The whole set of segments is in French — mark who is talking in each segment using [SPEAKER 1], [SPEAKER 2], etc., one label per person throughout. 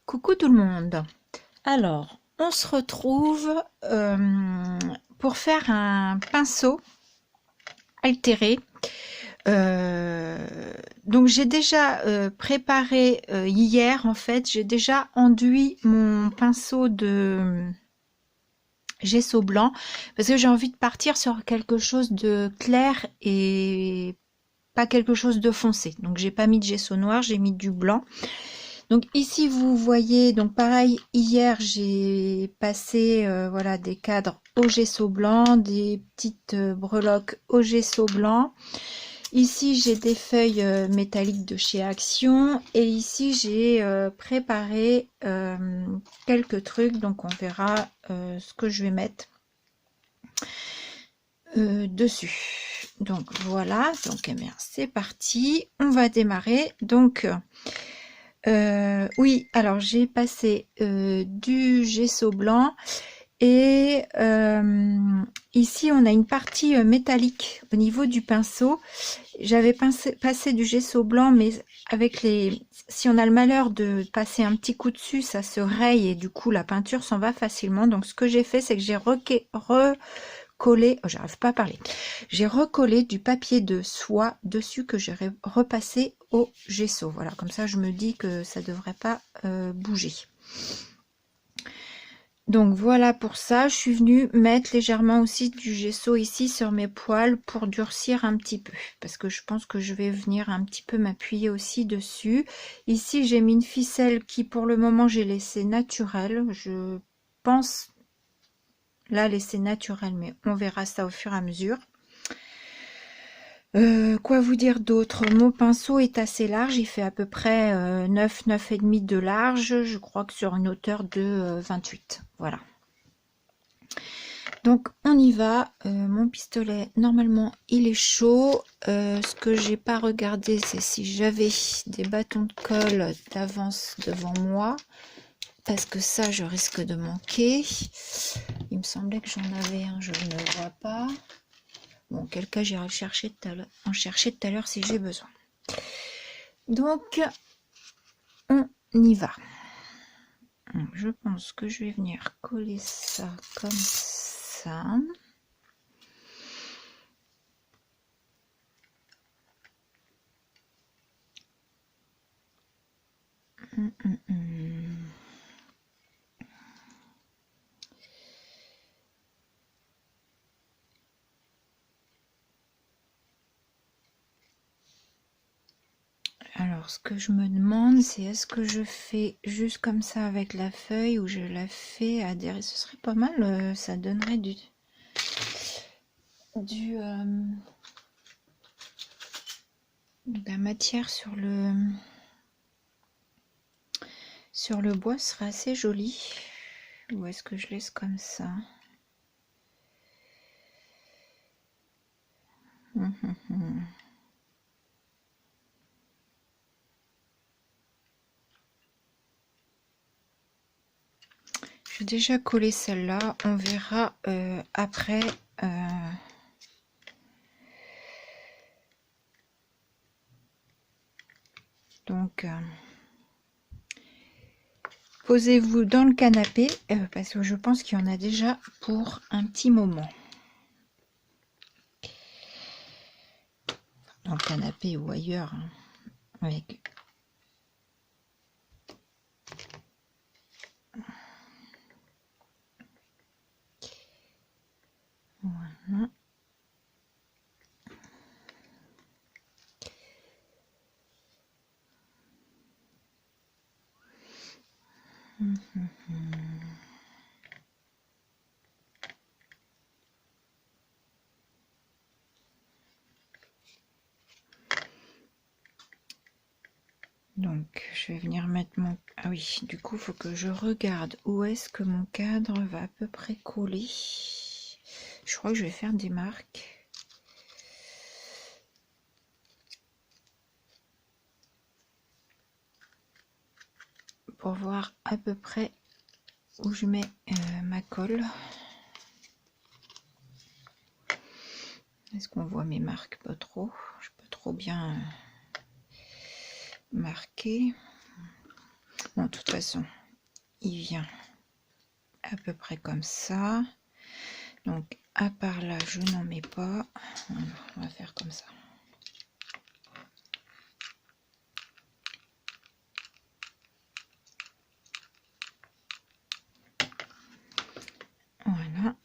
[SPEAKER 1] Coucou tout le monde. Alors, on se retrouve pour faire un pinceau altéré. Donc j'ai déjà préparé hier, en fait, j'ai déjà enduit mon pinceau de gesso blanc parce que j'ai envie de partir sur quelque chose de clair et pas quelque chose de foncé. Donc j'ai pas mis de gesso noir, j'ai mis du blanc. Donc ici vous voyez, donc pareil, hier j'ai passé voilà, des cadres au gesso blanc, des petites breloques au gesso blanc. Ici j'ai des feuilles métalliques de chez Action et ici j'ai préparé quelques trucs, donc on verra ce que je vais mettre dessus. Donc voilà, donc eh bien c'est parti, on va démarrer. Donc oui, alors j'ai passé du gesso blanc et ici on a une partie métallique au niveau du pinceau. J'avais passé du gesso blanc, mais avec si on a le malheur de passer un petit coup dessus, ça se raye et du coup la peinture s'en va facilement. Donc ce que j'ai fait, c'est que j'ai recollé, oh, j'arrive pas à parler, j'ai recollé du papier de soie dessus que j'ai repassé au gesso. Voilà, comme ça je me dis que ça devrait pas bouger. Donc voilà pour ça, je suis venue mettre légèrement aussi du gesso ici sur mes poils pour durcir un petit peu, parce que je pense que je vais venir un petit peu m'appuyer aussi dessus. Ici j'ai mis une ficelle qui pour le moment j'ai laissé naturelle, je pense la laisser naturelle, mais on verra ça au fur et à mesure. Quoi vous dire d'autre? Mon pinceau est assez large, il fait à peu près 9,5 de large, je crois que sur une hauteur de 28. Voilà. Donc on y va. Mon pistolet, normalement, il est chaud. Ce que j'ai pas regardé, c'est si j'avais des bâtons de colle d'avance devant moi, parce que ça, je risque de manquer. Il me semblait que j'en avais un, je ne le vois pas. Bon, quel cas j'irai en chercher tout à l'heure si j'ai besoin. Donc, on y va. Je pense que je vais venir coller ça comme ça. Alors, ce que je me demande, c'est est-ce que je fais juste comme ça avec la feuille ou je la fais adhérer. Ce serait pas mal, ça donnerait de la matière sur le bois, ce serait assez joli. Ou est-ce que je laisse comme ça? J'ai déjà collé celle-là, on verra après. Donc, posez-vous dans le canapé parce que je pense qu'il y en a déjà pour un petit moment. Dans le canapé ou ailleurs, hein, avec... Voilà. Donc, je vais venir mettre mon... Ah oui, du coup, il faut que je regarde où est-ce que mon cadre va à peu près coller. Je crois que je vais faire des marques. Pour voir à peu près où je mets ma colle. Est-ce qu'on voit mes marques? Pas trop. Je peux trop bien marquer. Bon, de toute façon, il vient à peu près comme ça. Donc à part là, je n'en mets pas. Voilà, on va faire comme ça. Voilà.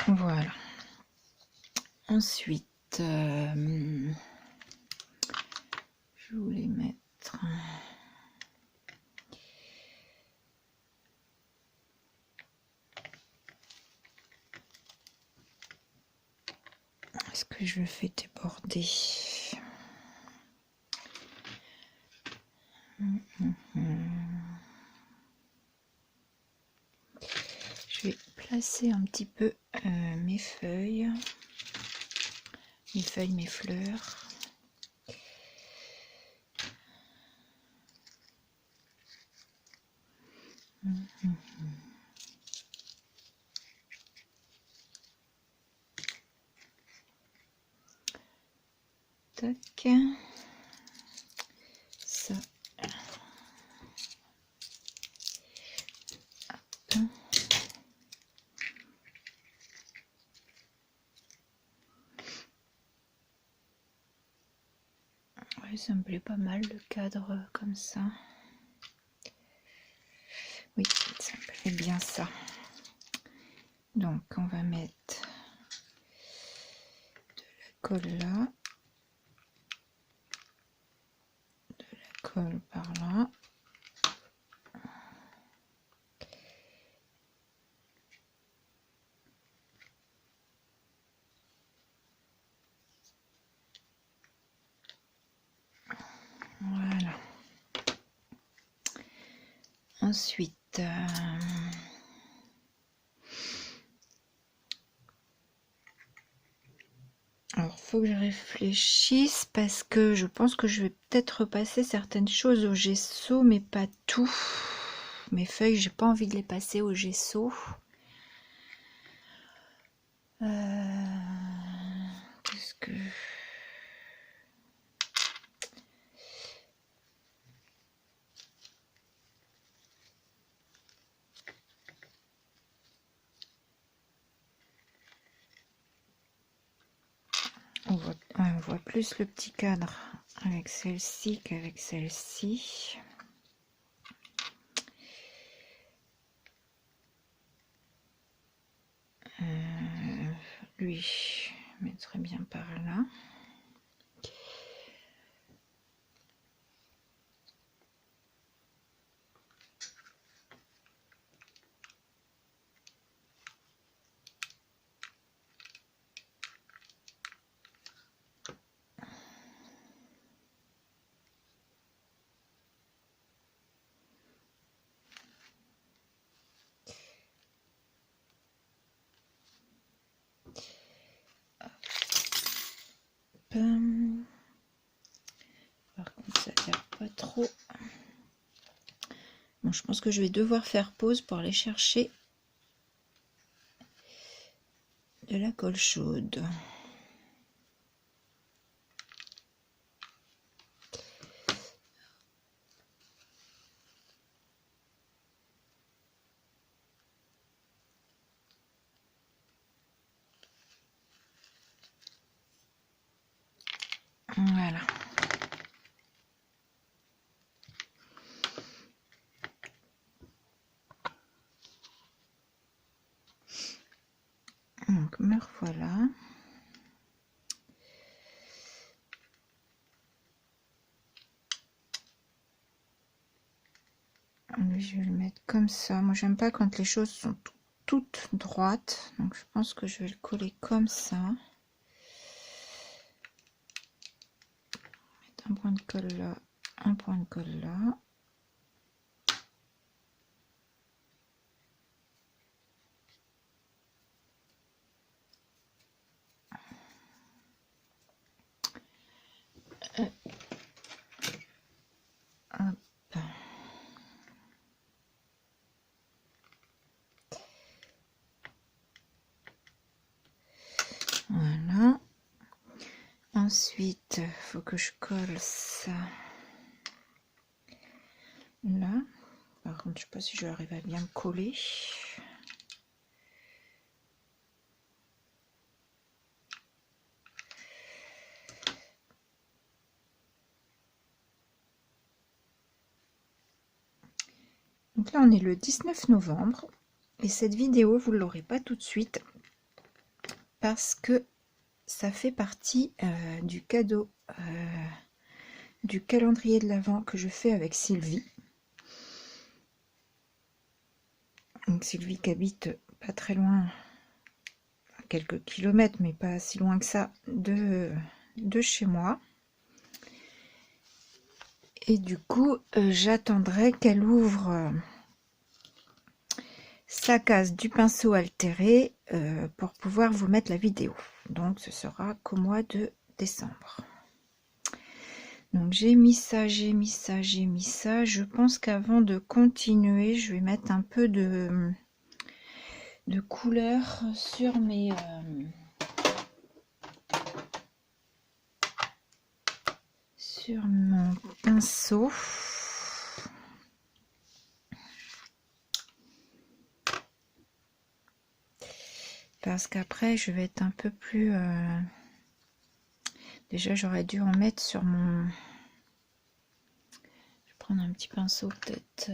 [SPEAKER 1] Voilà. Ensuite, je voulais mettre... Est-ce que je le fais déborder? Je vais placer un petit peu mes feuilles, mes fleurs. Tac. Ça. Ouais, ça me plaît pas mal le cadre comme ça. Oui, ça me plaît bien ça. Donc on va mettre de la colle là, de la colle par là. Voilà. Ensuite, alors faut que je réfléchisse parce que je pense que je vais peut-être repasser certaines choses au gesso, mais pas tout. Mes feuilles, j'ai pas envie de les passer au gesso. Qu'est-ce que... on voit plus le petit cadre avec celle-ci qu'avec celle-ci. Lui, je mettrai bien par là. Par contre, ça tire pas trop. Bon, je pense que je vais devoir faire pause pour aller chercher de la colle chaude. Voilà. Donc me revoilà. Je vais le mettre comme ça. Moi j'aime pas quand les choses sont toutes droites. Donc je pense que je vais le coller comme ça. Mettre un point de colle là, un point de colle là. Hop. Ensuite, il faut que je colle ça là. Par contre, je sais pas si je vais arriver à bien me coller. Donc là, on est le 19 novembre. Et cette vidéo, vous ne l'aurez pas tout de suite. Parce que ça fait partie du cadeau du calendrier de l'Avent que je fais avec Sylvie. Donc Sylvie qui habite pas très loin, à quelques kilomètres, mais pas si loin que ça, de chez moi. Et du coup, j'attendrai qu'elle ouvre sa case du pinceau altéré pour pouvoir vous mettre la vidéo. Donc ce sera qu'au mois de décembre. Donc j'ai mis ça, j'ai mis ça, j'ai mis ça. Je pense qu'avant de continuer, je vais mettre un peu de couleur sur mes sur mon pinceau. Parce qu'après je vais être un peu plus déjà j'aurais dû en mettre sur mon, je vais prendre un petit pinceau peut-être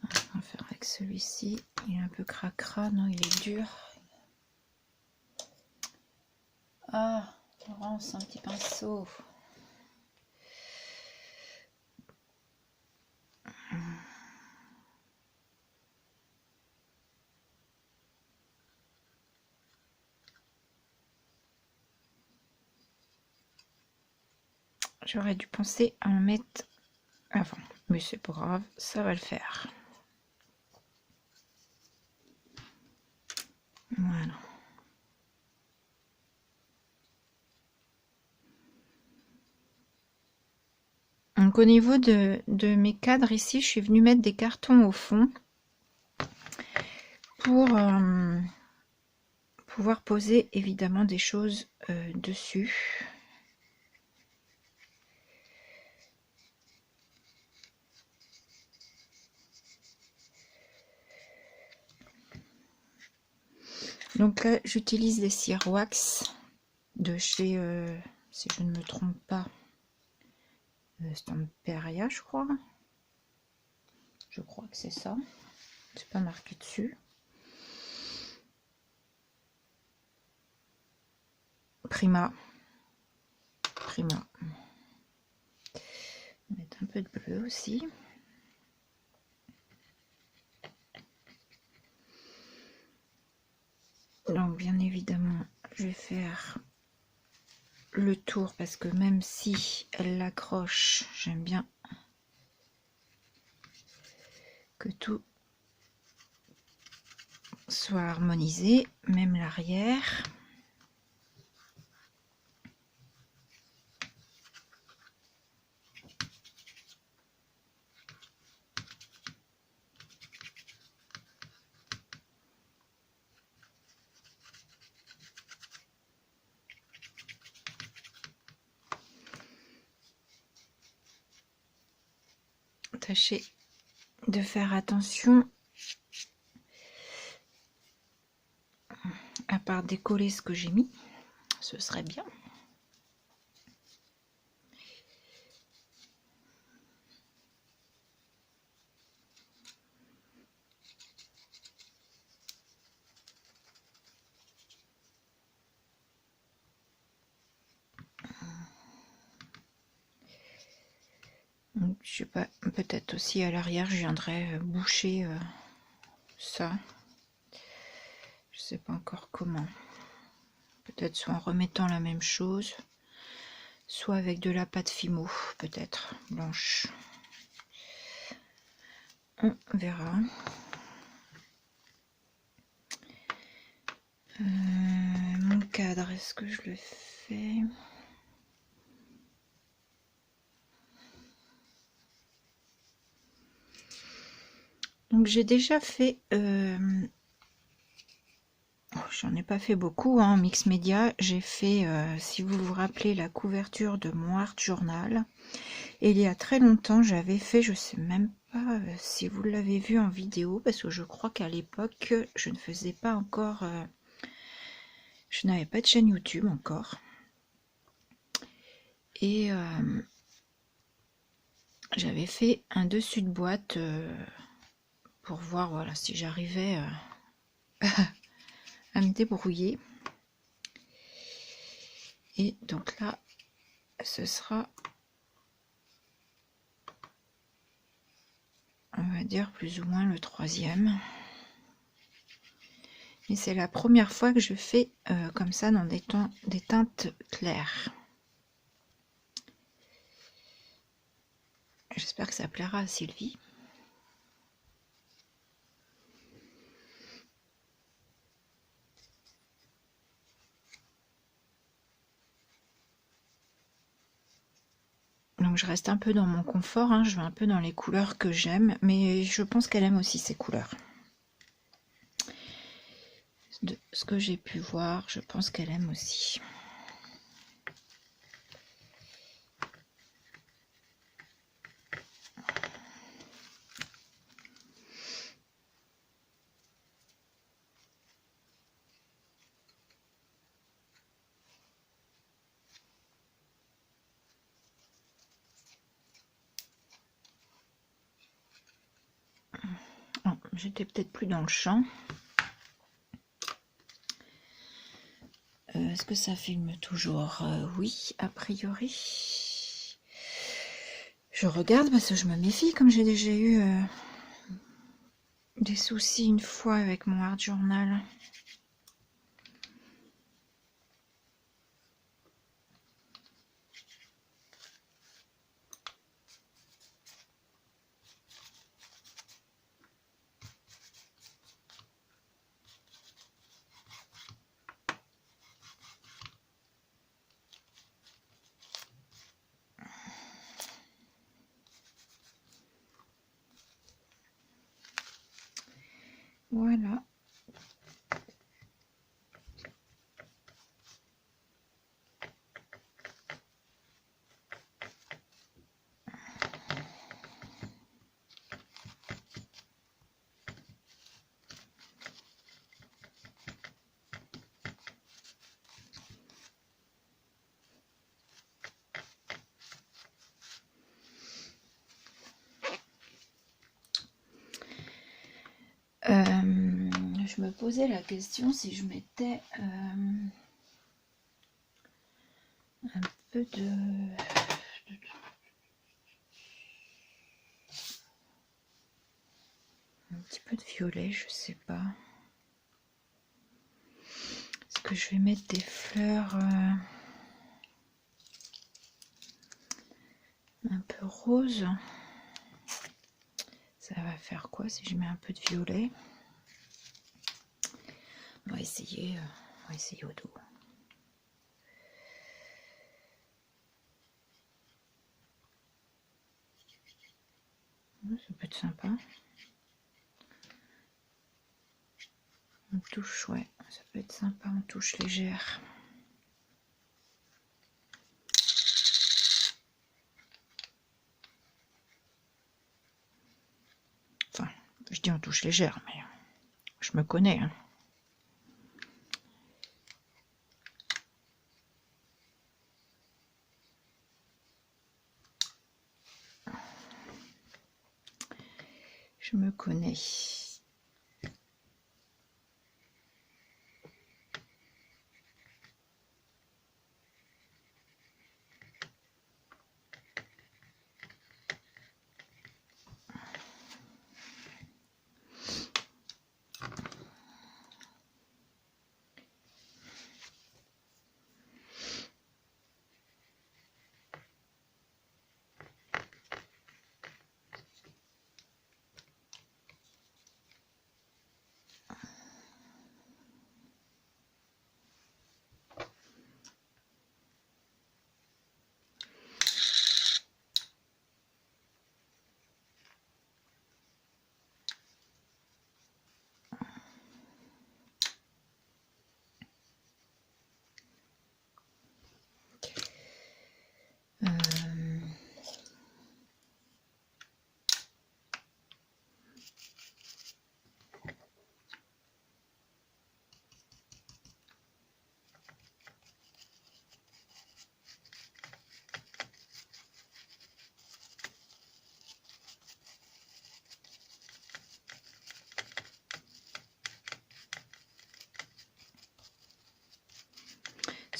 [SPEAKER 1] on va faire avec celui-ci, il est un peu cracra, non il est dur. Ah Laurence, un petit pinceau. J'aurais dû penser à en mettre avant, mais c'est pas grave, ça va le faire. Voilà. Donc au niveau de mes cadres ici, je suis venue mettre des cartons au fond pour pouvoir poser évidemment des choses dessus. Donc là, j'utilise des cires wax de chez, si je ne me trompe pas, Stamperia, je crois. Je crois que c'est ça. C'est pas marqué dessus. Prima. Prima. On va mettre un peu de bleu aussi. Donc bien évidemment, je vais faire le tour parce que même si elle l'accroche, j'aime bien que tout soit harmonisé, même l'arrière. Tâchez de faire attention à part décoller ce que j'ai mis, ce serait bien. Donc, je sais pas, peut-être aussi à l'arrière je viendrai boucher ça. Je sais pas encore comment. Peut-être soit en remettant la même chose, soit avec de la pâte Fimo, peut-être blanche. On verra. Mon cadre, est-ce que je le fais? Donc j'ai déjà fait, oh, j'en ai pas fait beaucoup en mix média. J'ai fait, si vous vous rappelez, la couverture de mon art journal. Et il y a très longtemps, j'avais fait, je sais même pas si vous l'avez vu en vidéo, parce que je crois qu'à l'époque, je ne faisais pas encore, je n'avais pas de chaîne YouTube encore. Et j'avais fait un dessus de boîte pour voir, voilà, si j'arrivais à me débrouiller. Et donc là, ce sera, on va dire, plus ou moins le troisième. Et c'est la première fois que je fais comme ça dans des teintes claires. J'espère que ça plaira à Sylvie. Donc je reste un peu dans mon confort, hein, je vais un peu dans les couleurs que j'aime, mais je pense qu'elle aime aussi ces couleurs. De ce que j'ai pu voir, je pense qu'elle aime aussi. Oh, j'étais peut-être plus dans le champ. Est-ce que ça filme toujours? Oui, a priori. Je regarde parce que je me méfie, comme j'ai déjà eu des soucis une fois avec mon art journal. Voilà. Je me posais la question si je mettais un peu de... un petit peu de violet, je sais pas. Est-ce que je vais mettre des fleurs un peu roses? Ça va faire quoi si je mets un peu de violet? On va essayer au dos. Ça peut être sympa. On touche, ouais, ça peut être sympa en touche légère. Enfin, je dis en touche légère, mais je me connais. Hein. Je me connais.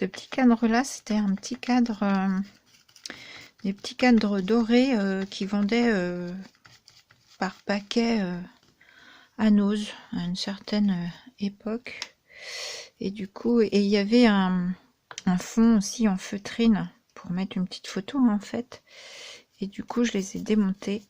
[SPEAKER 1] Ce petit cadre-là, c'était un petit cadre, des petits cadres dorés qui vendaient par paquet à Nose à une certaine époque. Et du coup, il y avait un fond aussi en feutrine pour mettre une petite photo en fait. Et du coup, je les ai démontés.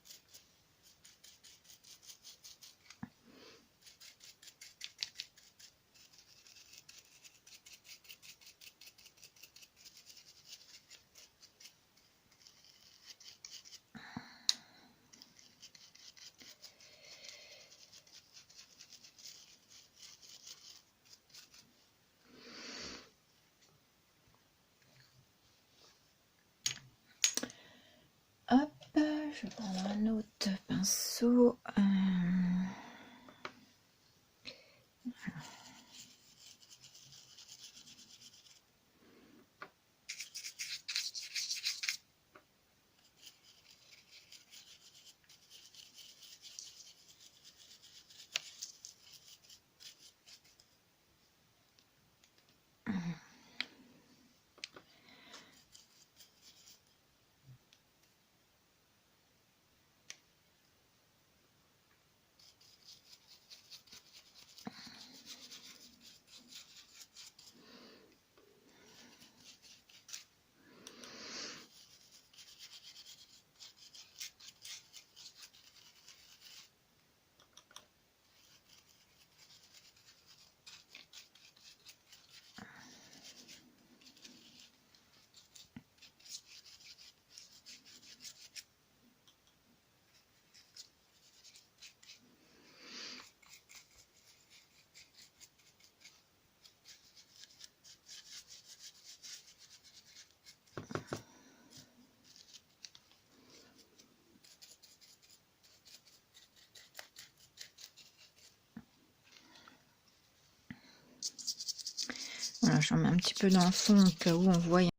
[SPEAKER 1] Hop, je vais prendre un autre pinceau. Voilà, j'en mets un petit peu dans le fond au cas où on voit